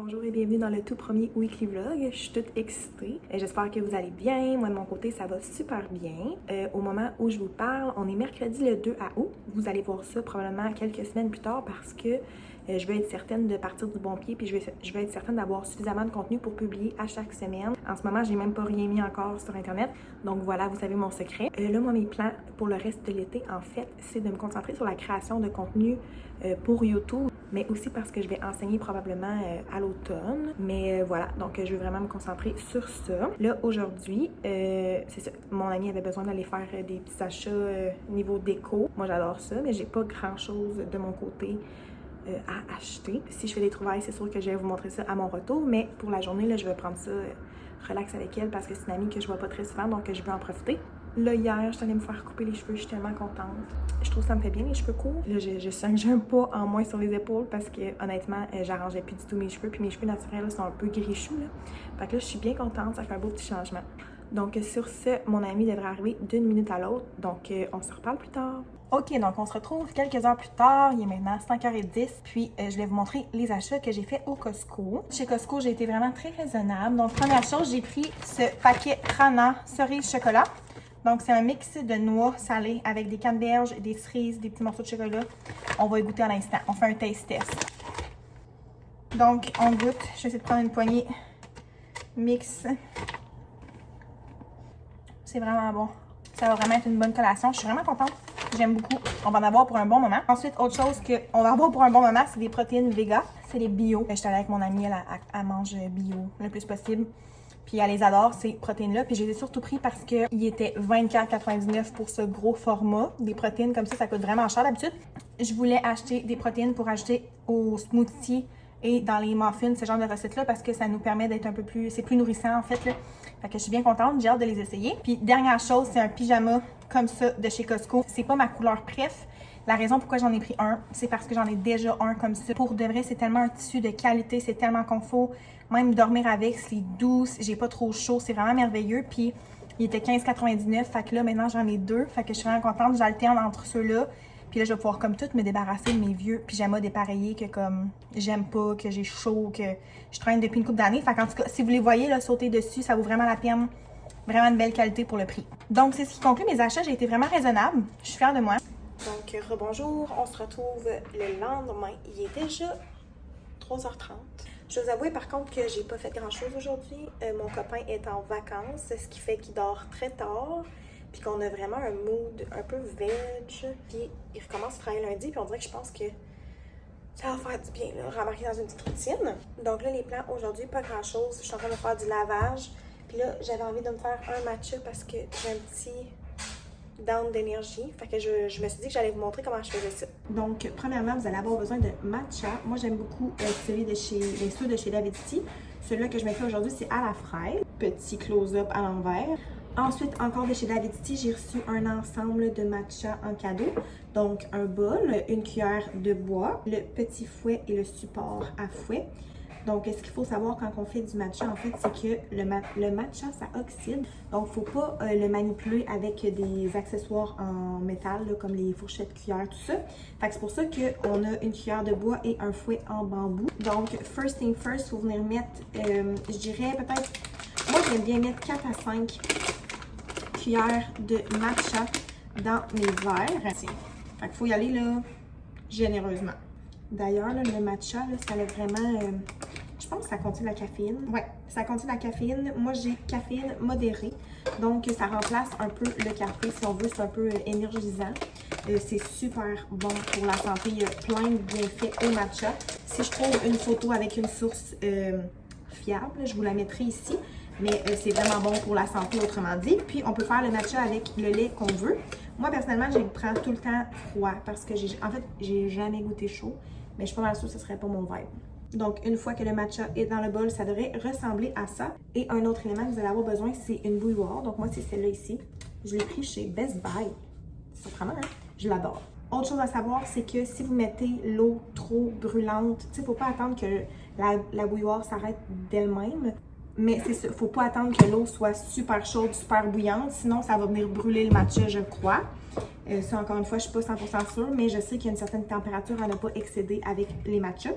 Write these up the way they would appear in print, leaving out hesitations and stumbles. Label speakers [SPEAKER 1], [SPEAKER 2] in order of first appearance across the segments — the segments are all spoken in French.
[SPEAKER 1] Bonjour et bienvenue dans le tout premier weekly vlog. Je suis toute excitée. J'espère que vous allez bien. Moi de mon côté, ça va super bien. Au moment où je vous parle, on est mercredi le 2 août. Vous allez voir ça probablement quelques semaines plus tard parce que je veux être certaine de partir du bon pied puis je veux être certaine d'avoir suffisamment de contenu pour publier à chaque semaine. En ce moment, j'ai même pas rien mis encore sur Internet. Donc voilà, vous savez mon secret. Là, moi, mes plans pour le reste de l'été, en fait, c'est de me concentrer sur la création de contenu pour YouTube, mais aussi parce que je vais enseigner probablement à l'automne. Mais voilà, donc je vais vraiment me concentrer sur ça. Là, aujourd'hui, c'est ça, mon ami avait besoin d'aller faire des petits achats niveau déco. Moi, j'adore ça, mais j'ai pas grand-chose de mon côté à acheter. Si je fais des trouvailles, c'est sûr que je vais vous montrer ça à mon retour, mais pour la journée, là, je vais prendre ça relax avec elle parce que c'est une amie que je vois pas très souvent, donc je veux en profiter. Là, hier, je suis allée me faire couper les cheveux, je suis tellement contente. Je trouve que ça me fait bien les cheveux courts. Là, je sens que j'ai un poids en moins sur les épaules parce que, honnêtement, j'arrangeais plus du tout mes cheveux, puis mes cheveux naturels là, sont un peu gris-choux, là. Fait que là, je suis bien contente, ça fait un beau petit changement. Donc, sur ce, mon ami devrait arriver d'une minute à l'autre, donc on se reparle plus tard. Ok, donc on se retrouve quelques heures plus tard, il est maintenant 5h10, puis je vais vous montrer les achats que j'ai fait au Costco. Chez Costco, j'ai été vraiment très raisonnable. Donc, première chose, j'ai pris ce paquet Rana cerise chocolat. Donc, c'est un mix de noix salées avec des canneberges, des cerises, des petits morceaux de chocolat. On va y goûter à l'instant. On fait un taste test. Donc, on goûte. Je vais essayer de prendre une poignée mix. C'est vraiment bon. Ça va vraiment être une bonne collation. Je suis vraiment contente. J'aime beaucoup. On va en avoir pour un bon moment. Ensuite, autre chose qu'on va avoir pour un bon moment, c'est des protéines Vega. C'est les bio. Je suis allée avec mon amie, elle mange bio le plus possible. Puis elle les adore, ces protéines-là. Puis je les ai surtout pris parce qu'ils étaient 24,99 pour ce gros format. Des protéines comme ça coûte vraiment cher d'habitude. Je voulais acheter des protéines pour ajouter au smoothie et dans les muffins, ce genre de recettes-là, parce que ça nous permet d'être un peu plus... C'est plus nourrissant, en fait, là. Fait que je suis bien contente, j'ai hâte de les essayer. Puis dernière chose, c'est un pyjama comme ça de chez Costco. C'est pas ma couleur préf. La raison pourquoi j'en ai pris un, c'est parce que j'en ai déjà un comme ça. Pour de vrai, c'est tellement un tissu de qualité, c'est tellement confort. Même dormir avec, c'est doux, j'ai pas trop chaud, c'est vraiment merveilleux. Puis il était 15,99, fait que là, maintenant, j'en ai deux. Fait que je suis vraiment contente, j'alterne entre ceux-là. Puis là, je vais pouvoir comme tout me débarrasser de mes vieux pyjamas dépareillés que comme j'aime pas, que j'ai chaud, que je traîne depuis une couple d'années. Fait qu'en tout cas, si vous les voyez là, sauter dessus, ça vaut vraiment la peine. Vraiment une belle qualité pour le prix. Donc, c'est ce qui conclut mes achats. J'ai été vraiment raisonnable. Je suis fière de moi. Donc, rebonjour. On se retrouve le lendemain. Il est déjà 3h30. Je dois vous avouer par contre que j'ai pas fait grand-chose aujourd'hui. Mon copain est en vacances, ce qui fait qu'il dort très tard. Puis qu'on a vraiment un mood un peu veg. Puis il recommence à travailler lundi. Puis on dirait que je pense que ça va faire du bien, là, rembarquer dans une petite routine. Donc là, les plans aujourd'hui, pas grand-chose. Je suis en train de faire du lavage. Puis là, j'avais envie de me faire un matcha parce que j'ai un petit down d'énergie. Fait que je me suis dit que j'allais vous montrer comment je faisais ça. Donc, premièrement, vous allez avoir besoin de matcha. Moi, j'aime beaucoup celui de chez, ceux de chez Davidsky. Celui-là que je me fais aujourd'hui, c'est à la fraise. Petit close-up à l'envers. Ensuite, encore de chez Davidsky, j'ai reçu un ensemble de matcha en cadeau. Donc, un bol, une cuillère de bois, le petit fouet et le support à fouet. Donc, ce qu'il faut savoir quand on fait du matcha, en fait, c'est que le matcha, ça oxyde. Donc, il ne faut pas le manipuler avec des accessoires en métal, là, comme les fourchettes, cuillères, tout ça. Fait que c'est pour ça qu'on a une cuillère de bois et un fouet en bambou. Donc, first thing first, il faut venir mettre, je dirais peut-être, moi, j'aime bien mettre 4 à 5 cuillères de matcha dans mes verres. Fait qu'il faut y aller, là, généreusement. D'ailleurs, le matcha, là, ça a vraiment... je pense que ça contient de la caféine. Ouais, ça contient de la caféine. Moi, j'ai caféine modérée. Donc, ça remplace un peu le café. Si on veut, c'est un peu énergisant. C'est super bon pour la santé. Il y a plein de bienfaits au matcha. Si je trouve une photo avec une source fiable, je vous la mettrai ici. Mais c'est vraiment bon pour la santé, autrement dit. Puis, on peut faire le matcha avec le lait qu'on veut. Moi, personnellement, je le prends tout le temps froid parce que, en fait, j'ai jamais goûté chaud. Mais je suis pas mal sûre que ce serait pas mon vibe. Donc, une fois que le matcha est dans le bol, ça devrait ressembler à ça. Et un autre élément que vous allez avoir besoin, c'est une bouilloire. Donc, moi, c'est celle-là ici. Je l'ai pris chez Best Buy. C'est surprenant, hein? Je l'adore. Autre chose à savoir, c'est que si vous mettez l'eau trop brûlante, tu sais, il ne faut pas attendre que la bouilloire s'arrête d'elle-même. Mais c'est ça, il ne faut pas attendre que l'eau soit super chaude, super bouillante. Sinon, ça va venir brûler le matcha, je crois. Ça, encore une fois, je ne suis pas 100% sûre, mais je sais qu'il y a une certaine température à ne pas excéder avec les matchas.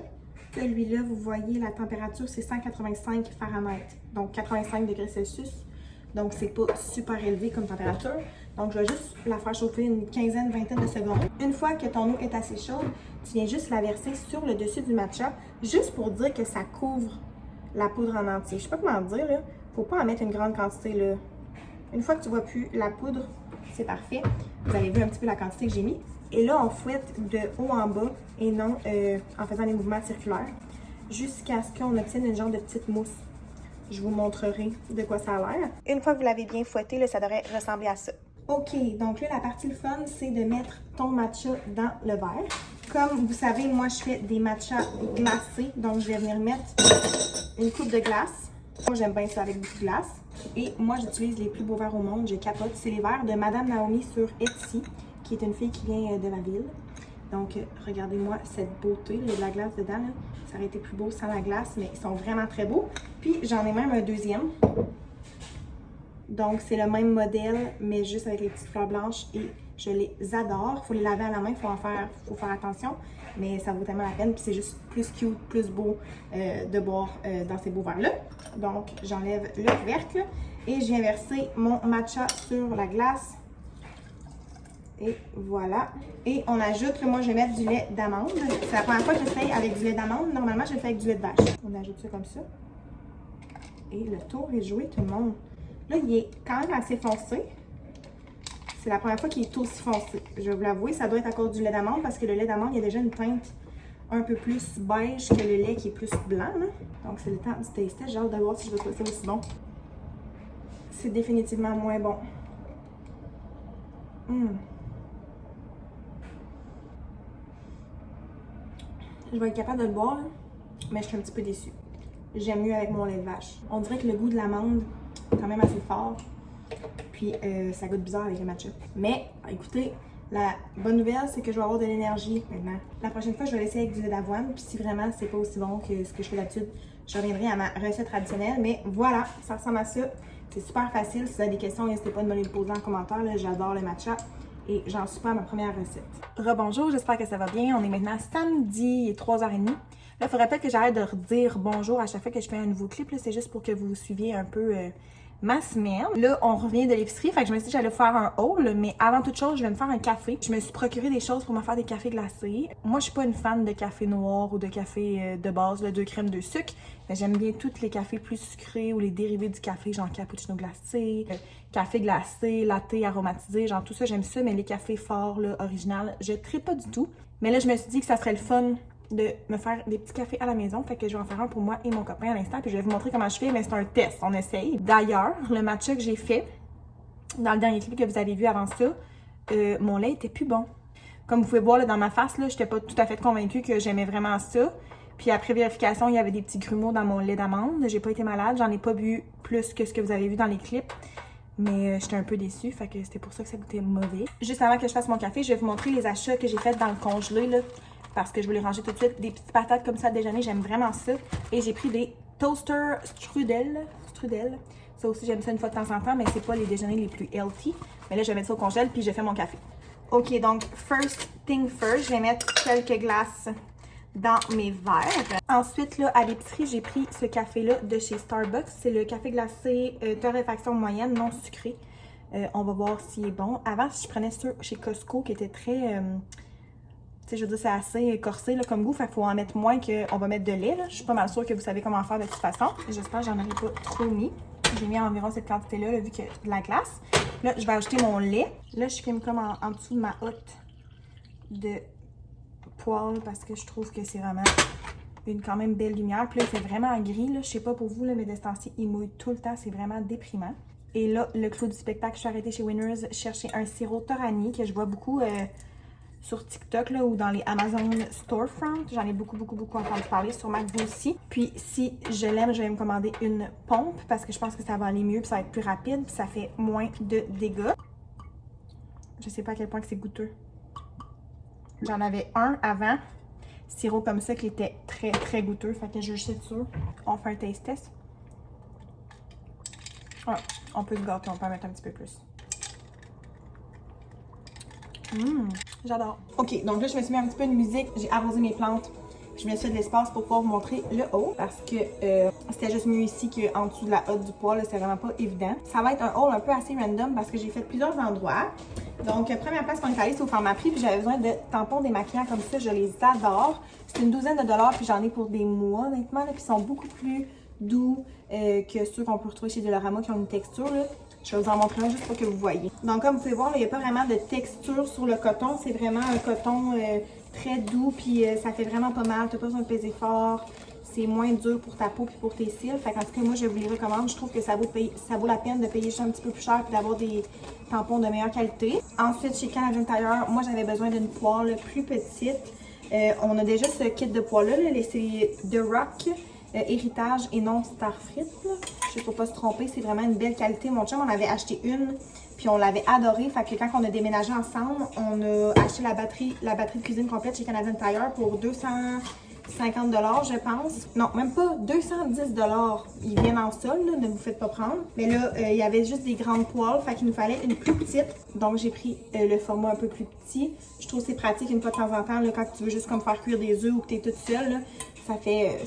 [SPEAKER 1] Celui-là, vous voyez, la température, c'est 185 Fahrenheit, donc 85 degrés Celsius. Donc, c'est pas super élevé comme température. Donc, je vais juste la faire chauffer une quinzaine, vingtaine de secondes. Une fois que ton eau est assez chaude, tu viens juste la verser sur le dessus du matcha, juste pour dire que ça couvre la poudre en entier. Je sais pas comment dire, là. Faut pas en mettre une grande quantité, là. Une fois que tu vois plus la poudre, c'est parfait. Vous avez vu un petit peu la quantité que j'ai mis. Et là, on fouette de haut en bas et non en faisant des mouvements circulaires jusqu'à ce qu'on obtienne une genre de petite mousse. Je vous montrerai de quoi ça a l'air. Une fois que vous l'avez bien fouetté, là, ça devrait ressembler à ça. OK, donc là, la partie le fun, c'est de mettre ton matcha dans le verre. Comme vous savez, moi, je fais des matchas glacés. Donc, je vais venir mettre une coupe de glace. Moi, j'aime bien ça avec beaucoup de glace. Et moi, j'utilise les plus beaux verres au monde. Je capote. C'est les verres de Madame Naomi sur Etsy, qui est une fille qui vient de ma ville. Donc, regardez-moi cette beauté. Il y a de la glace dedans, là. Ça aurait été plus beau sans la glace, mais ils sont vraiment très beaux. Puis, j'en ai même un deuxième. Donc, c'est le même modèle, mais juste avec les petites fleurs blanches. Et je les adore. Il faut les laver à la main, faut faire attention. Mais ça vaut tellement la peine. Puis, c'est juste plus cute, plus beau de boire dans ces beaux verres-là. Donc, j'enlève le couvercle. Et je viens verser mon matcha sur la glace. Et voilà. Et on ajoute, là, moi je vais mettre du lait d'amande. C'est la première fois que je fais avec du lait d'amande. Normalement, je le fais avec du lait de vache. On ajoute ça comme ça. Et le tour est joué, tout le monde. Là, il est quand même assez foncé. C'est la première fois qu'il est aussi foncé. Je vais vous l'avouer, ça doit être à cause du lait d'amande parce que le lait d'amande, il y a déjà une teinte un peu plus beige que le lait qui est plus blanc. Là. Donc, c'est le temps du taster. J'ai hâte de voir si je vais trouver ça aussi bon. C'est définitivement moins bon. Je vais être capable de le boire, là, mais je suis un petit peu déçue. J'aime mieux avec mon lait de vache. On dirait que le goût de l'amande est quand même assez fort. Puis ça goûte bizarre avec le matcha. Mais écoutez, la bonne nouvelle, c'est que je vais avoir de l'énergie maintenant. La prochaine fois, je vais l'essayer avec du lait d'avoine. Puis si vraiment c'est pas aussi bon que ce que je fais d'habitude, je reviendrai à ma recette traditionnelle. Mais voilà, ça ressemble à ça. C'est super facile. Si vous avez des questions, n'hésitez pas de me les poser en commentaire. J'adore le matcha. Et j'en suis pas à ma première recette. Rebonjour, j'espère que ça va bien. On est maintenant samedi, il est 3h30. Là, il faudrait peut-être que j'arrête de redire bonjour à chaque fois que je fais un nouveau clip. C'est juste pour que vous suiviez un peu ma semaine. Là, on revient de l'épicerie, fait que je me suis dit que j'allais faire un haul, mais avant toute chose, je vais me faire un café. Je me suis procuré des choses pour me faire des cafés glacés. Moi, je suis pas une fan de café noir ou de café de base, là, 2 crèmes, 2 sucres. Mais j'aime bien tous les cafés plus sucrés ou les dérivés du café, genre cappuccino glacé, café glacé, latte aromatisé, genre tout ça, j'aime ça. Mais les cafés forts, là, original, je tripe pas du tout. Mais là, je me suis dit que ça serait le fun de me faire des petits cafés à la maison. Fait que je vais en faire un pour moi et mon copain à l'instant. Puis je vais vous montrer comment je fais, mais c'est un test, on essaye. D'ailleurs, le matcha que j'ai fait dans le dernier clip que vous avez vu avant ça, mon lait était plus bon. Comme vous pouvez voir là, dans ma face, là, j'étais pas tout à fait convaincue que j'aimais vraiment ça. Puis après vérification, il y avait des petits grumeaux dans mon lait d'amande. J'ai pas été malade, j'en ai pas bu plus que ce que vous avez vu dans les clips. Mais j'étais un peu déçue, fait que c'était pour ça que ça goûtait mauvais. Juste avant que je fasse mon café, je vais vous montrer les achats que j'ai faits dans le congelé, là, parce que je voulais ranger tout de suite. Des petites patates comme ça à déjeuner, j'aime vraiment ça. Et j'ai pris des toaster strudel. Ça aussi, j'aime ça une fois de temps en temps, mais c'est pas les déjeuners les plus healthy. Mais là, je vais mettre ça au congèle, puis je fais mon café. OK, donc, first thing first, je vais mettre quelques glaces dans mes verres. Ensuite, là, à l'épicerie, j'ai pris ce café-là de chez Starbucks. C'est le café glacé torréfaction moyenne, non sucré. On va voir s'il est bon. Avant, je prenais ceux chez Costco qui étaient très... tu sais, je veux dire, c'est assez corsé là, comme goût. Fait qu'il faut en mettre moins qu'on va mettre de lait. Là. Je suis pas mal sûre que vous savez comment faire de toute façon. J'espère que j'en aurai pas trop mis. J'ai mis environ cette quantité-là, vu qu'il y a de la glace. Là, je vais ajouter mon lait. Là, je filme comme en dessous de ma hotte de poêle parce que je trouve que c'est vraiment une quand même belle lumière. Puis là, il fait vraiment gris. Là. Je sais pas pour vous, là, mais de ce temps-ci, il mouille tout le temps. C'est vraiment déprimant. Et là, le clou du spectacle, je suis arrêtée chez Winners chercher un sirop Torani que je vois beaucoup sur TikTok là, ou dans les Amazon Storefront. J'en ai beaucoup entendu parler, sûrement que vous aussi. Puis si je l'aime, je vais me commander une pompe parce que je pense que ça va aller mieux puis ça va être plus rapide puis ça fait moins de dégâts. Je sais pas à quel point que c'est goûteux. J'en avais un avant, sirop comme ça qui était très goûteux. Fait que je suis sûre. On fait un taste test. Ah, on peut se gâter, on peut en mettre un petit peu plus. J'adore. OK, donc là, je me suis mis un petit peu de musique. J'ai arrosé mes plantes. Je Je me suis fait de l'espace pour pouvoir vous montrer le haut parce que c'était juste mieux ici qu'en dessous de la hotte du poêle, c'est vraiment pas évident. Ça va être un haul un peu assez random parce que j'ai fait plusieurs endroits. Donc, première place qu'on est allé, c'est au Pharmaprix, puis j'avais besoin de tampons démaquillants comme ça, je les adore. C'est une douzaine de dollars, puis j'en ai pour des mois, honnêtement, là, puis ils sont beaucoup plus doux que ceux qu'on peut retrouver chez Dollarama qui ont une texture, là. Je vais vous en montrer un juste pour que vous voyez. Donc, comme vous pouvez voir, il n'y a pas vraiment de texture sur le coton. C'est vraiment un coton très doux, puis ça fait vraiment pas mal. Tu n'as pas besoin de peser fort. C'est moins dur pour ta peau et pour tes cils. Fait qu'en tout cas, moi, je vous les recommande. Je trouve que ça vaut la peine de payer juste un petit peu plus cher et d'avoir des tampons de meilleure qualité. Ensuite, chez Canadian Tire, moi, j'avais besoin d'une poêle plus petite. On a déjà ce kit de poêle-là. C'est The Rock. Héritage et non Starfrit. Je sais pas se tromper, c'est vraiment une belle qualité. Mon chum, on avait acheté une, puis on l'avait adorée. Fait que quand on a déménagé ensemble, on a acheté la batterie de cuisine complète chez Canadian Tire pour 250 $, je pense. Non, même pas 210 $. Ils viennent en sol, là, ne vous faites pas prendre. Mais là, il y avait juste des grandes poêles, fait qu'il nous fallait une plus petite. Donc, j'ai pris le format un peu plus petit. Je trouve que c'est pratique une fois de temps en temps, là, quand tu veux juste comme faire cuire des œufs ou que tu es toute seule, là.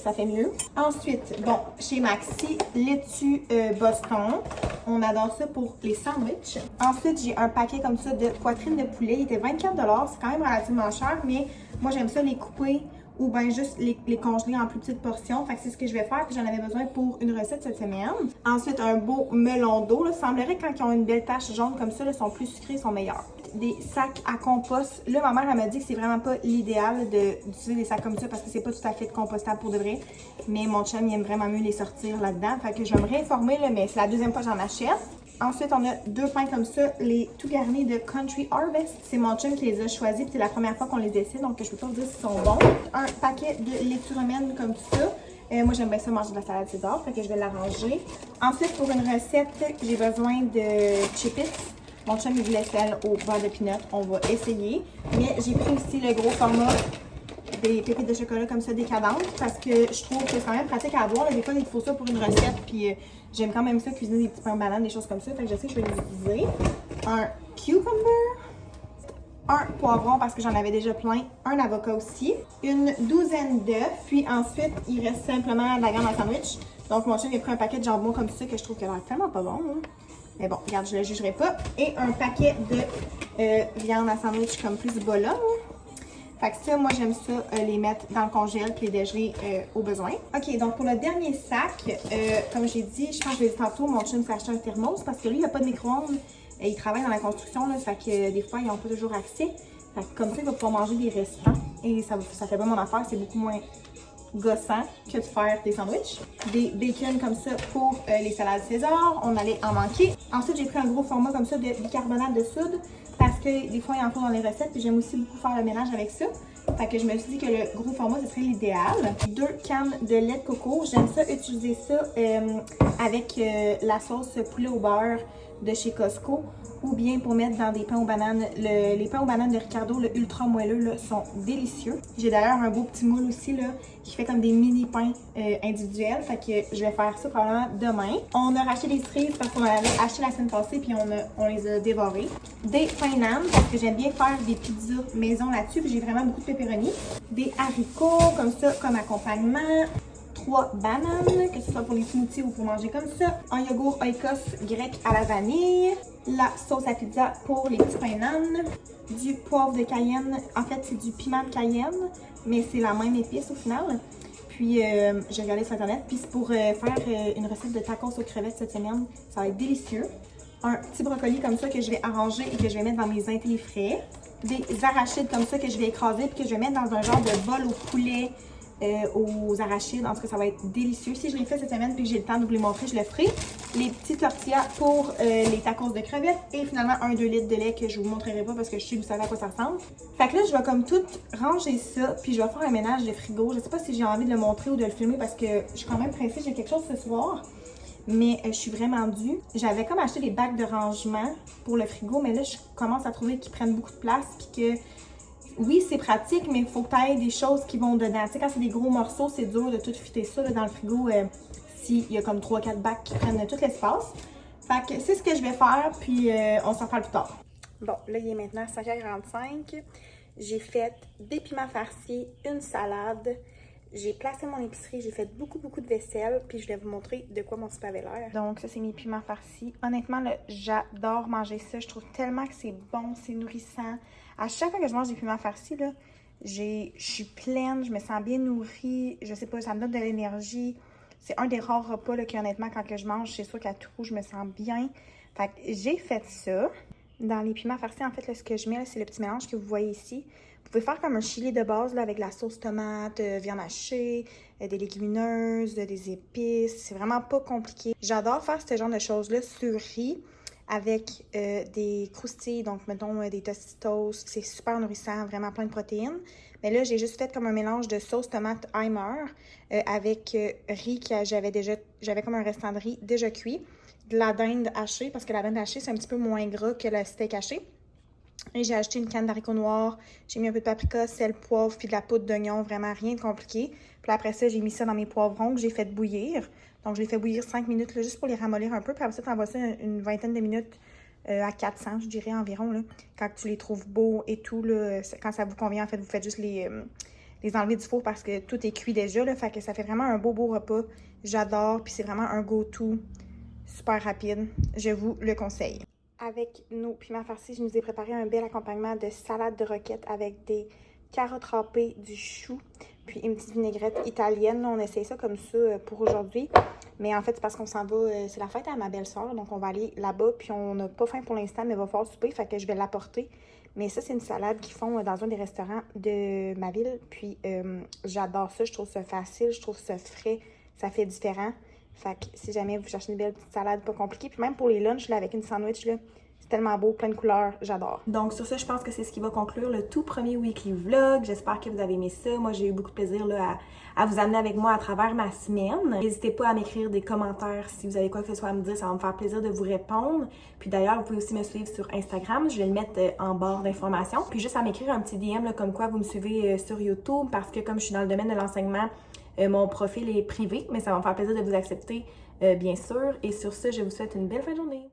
[SPEAKER 1] Ça fait mieux. Ensuite, bon, chez Maxi, laitue Boston. On adore ça pour les sandwichs. Ensuite, j'ai un paquet comme ça de poitrine de poulet. Il était 24 $. C'est quand même relativement cher, mais moi, j'aime ça les couper ou bien juste les congeler en plus petites portions. Fait que c'est ce que je vais faire, puis j'en avais besoin pour une recette cette semaine. Ensuite, un beau melon d'eau. Semblerait que quand ils ont une belle tache jaune comme ça, ils sont plus sucrés, ils sont meilleurs. Des sacs à compost. Là, ma mère, elle m'a dit que c'est vraiment pas l'idéal d'utiliser des sacs comme ça parce que c'est pas tout à fait compostable pour de vrai. Mais mon chum, il aime vraiment mieux les sortir là-dedans. Fait que je vais me réinformer, là, mais c'est la deuxième fois que j'en achète. Ensuite, on a deux pains comme ça, les tout garnis de Country Harvest. C'est mon chum qui les a choisis, puis c'est la première fois qu'on les essaie, donc je peux pas vous dire s'ils sont bons. Un paquet de laitue romaine comme ça. Moi, j'aime bien ça manger de la salade César, fait que je vais l'arranger. Ensuite, pour une recette, j'ai besoin de Chip-Its. Mon chum, il voulait celle au beurre de pinot. On va essayer. Mais j'ai pris aussi le gros format des pépites de chocolat comme ça décadentes parce que je trouve que c'est quand même pratique à avoir. Des fois, il faut ça pour une recette. Puis j'aime quand même ça, cuisiner des petits pains bananes, des choses comme ça. Fait que je sais que je vais les utiliser. Un cucumber. Un poivron parce que j'en avais déjà plein. Un avocat aussi. Une douzaine d'œufs. Puis ensuite, il reste simplement de la viande à sandwich. Donc, mon chum, il a pris un paquet de jambon comme ça que je trouve qu'il a l'air tellement pas bon. Hein. Mais bon, regarde, je le jugerai pas. Et un paquet de viande à sandwich comme plus Bologne. Fait que ça, moi, j'aime ça, les mettre dans le congèle puis les dégeler au besoin. OK, donc pour le dernier sac, comme j'ai dit, je pense que je l'ai dit tantôt, mon chum s'est acheté un thermos parce que lui, il n'a pas de micro-ondes. Il travaille dans la construction, là, fait que des fois, ils n'ont pas toujours accès. Fait que comme ça, il va pouvoir manger des restants. Et ça fait pas mon affaire, c'est beaucoup moins gossant que de faire des sandwichs. Des bacon comme ça pour les salades César, on allait en manquer. Ensuite, j'ai pris un gros format comme ça de bicarbonate de soude parce que des fois, il en faut dans les recettes puis j'aime aussi beaucoup faire le ménage avec ça. Fait que je me suis dit que le gros format, ce serait l'idéal. 2 cannes de lait de coco. J'aime ça utiliser ça avec la sauce poulet au beurre de chez Costco ou bien pour mettre dans des pains aux bananes. Les pains aux bananes de Ricardo, le ultra moelleux, là, sont délicieux. J'ai d'ailleurs un beau petit moule aussi là, qui fait comme des mini pains individuels. Fait que je vais faire ça probablement demain. On a racheté des cerises parce qu'on avait acheté la semaine passée puis on les a dévorées. Des pains nan parce que j'aime bien faire des pizzas maison là-dessus. Puis j'ai vraiment beaucoup de pepperoni. Des haricots comme ça comme accompagnement. 3 bananes, que ce soit pour les smoothies ou pour manger comme ça. Un yogourt Oikos grec à la vanille. La sauce à pizza pour les petits pains nan. Du poivre de Cayenne. En fait, c'est du piment de Cayenne, mais c'est la même épice au final. Puis, j'ai regardé sur Internet. Puis, c'est pour faire une recette de tacos aux crevettes cette semaine. Ça va être délicieux. Un petit brocoli comme ça que je vais arranger et que je vais mettre dans mes intellis frais. Des arachides comme ça que je vais écraser puis que je vais mettre dans un genre de bol au poulet. Aux arachides. En tout cas, ça va être délicieux. Si je l'ai fait cette semaine puis que j'ai le temps de vous les montrer, je le ferai. Les petites tortillas pour les tacos de crevettes. Et finalement, 1-2 litres de lait que je vous montrerai pas parce que je sais que vous savez à quoi ça ressemble. Fait que là, je vais comme tout ranger ça. Puis je vais faire un ménage de frigo. Je sais pas si j'ai envie de le montrer ou de le filmer parce que je suis quand même pressée. J'ai quelque chose ce soir. Mais je suis vraiment due. J'avais comme acheté des bacs de rangement pour le frigo. Mais là, je commence à trouver qu'ils prennent beaucoup de place. Puis que oui, c'est pratique, mais il faut que tu aies des choses qui vont dedans. Tu sais, quand c'est des gros morceaux, c'est dur de tout fitter ça là, dans le frigo s'il y a comme 3-4 bacs qui prennent tout l'espace. Fait que c'est ce que je vais faire, puis on s'en parle plus tard. Bon, là, il est maintenant 5h45. J'ai fait des piments farcis, une salade j'ai placé mon épicerie, j'ai fait beaucoup de vaisselle, puis je vais vous montrer de quoi mon souper avait l'air. Donc ça, c'est mes piments farcis. Honnêtement, là, j'adore manger ça. Je trouve tellement que c'est bon, c'est nourrissant. À chaque fois que je mange des piments farcis, là, je suis pleine, je me sens bien nourrie, je sais pas, ça me donne de l'énergie. C'est un des rares repas là, que honnêtement, quand que je mange, c'est sûr qu'à tout coup, je me sens bien. Fait que j'ai fait ça. Dans les piments farcis, en fait, là, ce que je mets, c'est le petit mélange que vous voyez ici. Vous pouvez faire comme un chili de base là, avec la sauce tomate, viande hachée, des légumineuses, des épices. C'est vraiment pas compliqué. J'adore faire ce genre de choses-là sur riz avec des croustilles, donc mettons des Tostitos. C'est super nourrissant, vraiment plein de protéines. Mais là, j'ai juste fait comme un mélange de sauce tomate Heimer avec riz que j'avais comme un restant de riz déjà cuit. De la dinde hachée, parce que la dinde hachée, c'est un petit peu moins gras que le steak haché. Et j'ai acheté une canne d'haricots noirs, j'ai mis un peu de paprika, sel, poivre, puis de la poudre d'oignon, vraiment rien de compliqué. Puis après ça, j'ai mis ça dans mes poivrons que j'ai fait bouillir. Donc, je les fais bouillir 5 minutes, là, juste pour les ramollir un peu. Puis après ça, tu envoies ça une vingtaine de minutes à 400, je dirais environ, là. Quand tu les trouves beaux et tout, là, quand ça vous convient, en fait, vous faites juste les enlever du four parce que tout est cuit déjà, là. Fait que ça fait vraiment un beau repas. J'adore, puis c'est vraiment un go-to super rapide. Je vous le conseille. Avec nos piments farcis, je nous ai préparé un bel accompagnement de salade de roquette avec des carottes râpées, du chou, puis une petite vinaigrette italienne. On essaye ça comme ça pour aujourd'hui. Mais en fait, c'est parce qu'on s'en va, c'est la fête à ma belle-sœur, donc on va aller là-bas, puis on n'a pas faim pour l'instant, mais il va falloir souper, fait que je vais l'apporter. Mais ça, c'est une salade qu'ils font dans un des restaurants de ma ville, puis j'adore ça, je trouve ça facile, je trouve ça frais, ça fait différent. Fait que si jamais vous cherchez une belle petite salade pas compliquée, puis même pour les lunchs, là, avec une sandwich, là, c'est tellement beau, plein de couleurs, j'adore. Donc sur ça, je pense que c'est ce qui va conclure le tout premier weekly vlog. J'espère que vous avez aimé ça. Moi, j'ai eu beaucoup de plaisir là, à vous amener avec moi à travers ma semaine. N'hésitez pas à m'écrire des commentaires si vous avez quoi que ce soit à me dire, ça va me faire plaisir de vous répondre. Puis d'ailleurs, vous pouvez aussi me suivre sur Instagram, je vais le mettre en barre d'informations. Puis juste à m'écrire un petit DM là, comme quoi vous me suivez sur YouTube, parce que comme je suis dans le domaine de l'enseignement, mon profil est privé, mais ça va me faire plaisir de vous accepter, bien sûr. Et sur ce, je vous souhaite une belle fin de journée.